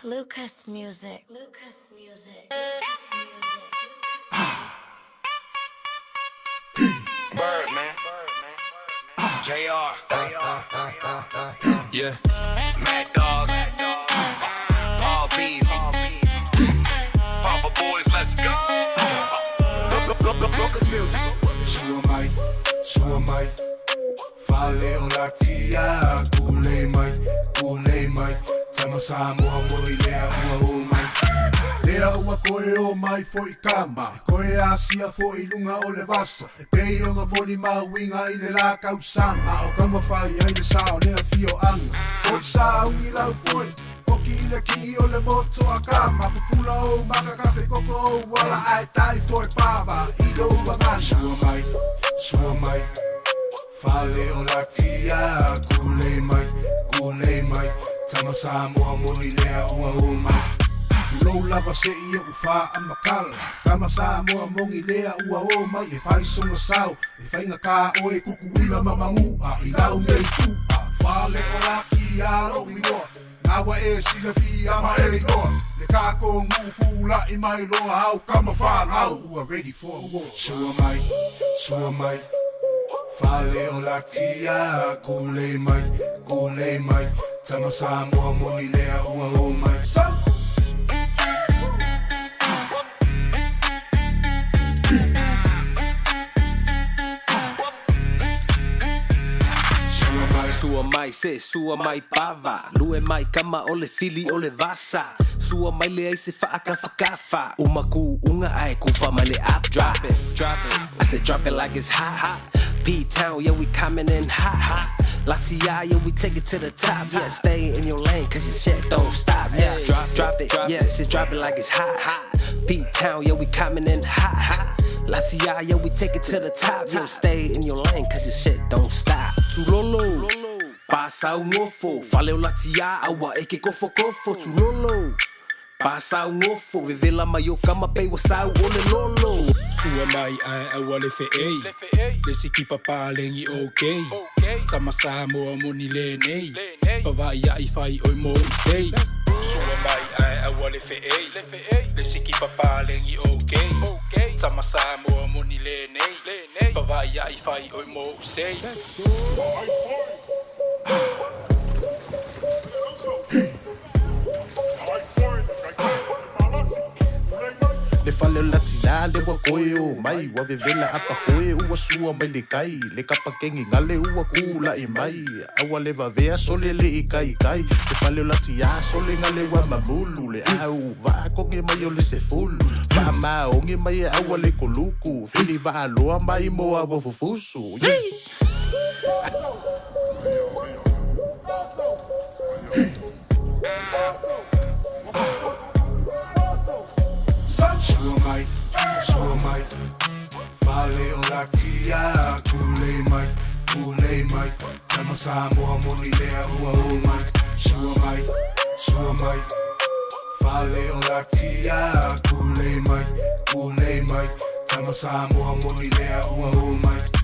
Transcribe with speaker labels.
Speaker 1: Lucas Music. Lucas Music.
Speaker 2: Bird, man. J.R. Yeah. MattDawg. PaulBeezy. Pava boys, let's go. Lucas Music.
Speaker 3: Sua mai, fale o latia, kule mai, tama sa moa moi lea ua o mai. Lea ua koe o mai fo I kama, koe asia fo I lunga o le vasa, e pei o nga moni mawinga I le la kausanga, o kama whai ai le sao lea fio anga, o sa ungi lau foi, Poki I le ki o le moto a kama, pupula o maka kafe koko o wala ai tai foi Pava, I lo ua ngana. Sua mai, fale o latia, kule mai, tama sa moa moni lea ua o mai. Low lava se I o wha amakala, kama sa moa mongi lea ua o mai, e whai songa sao, e whainga ka o e kukuila mamangua, I lau nei tua, fale o latia rongi loa, nawa e sila fia ma e loa, le kako ngukula I mai loa hau kama whangau, ua ready for a war. Sua mai, fale o latia, kule mai, tama sa moa moni lea ua o mai.
Speaker 4: Sua mai Pava, lue mai kama ole fili ole vasa. Sua mai le ai se whaakafa. Umaku unga ai kufa mai le up. Drop it. I said drop it like it's hot. P-Town, yeah, we coming in hot. Latia, yeah, we take it to the top. Yeah, stay in your lane, cause your shit don't stop. Yeah, drop it. Yeah, shit drop it like it's hot. P-Town, yeah, we coming in hot. Latia, yeah, we take it to the top. Yeah, stay in your lane, cause your shit don't stop. Tulolo, pasa o ngofo. Fale o latia, awa eke kofo. Tulolo, pasa o ngofo. Vivela mai o kama pei wa sau o le lolo.
Speaker 5: Sua mai ai awa le fe'ei, le siki papalengi okay. Tama sa moa moni le nei, Pava ia I whai oi mo I sei. Sua mai ai awa le fe'ei, le siki papalengi okay. Tama sa moa moni le nei, Pava ia I whai oi mo I sei.
Speaker 3: Le fale o latina le wa koe o mai, wa vevela ata koe ua sua mai le kai, le kapakengi ngale ua kula I mai, awa le vavea sole le I kai, le fale o latia sole ngale wa mamulu, le au va konge mai o le se fulu, va maonge mai awa le koluku, fili va aloa mai mo awa fufusu, Sua mai, fale o latia, kule mai, tama sa moa moni lea ua o mai. Sua mai, fale o latia, kule mai, tama sa moa moni lea ua o mai.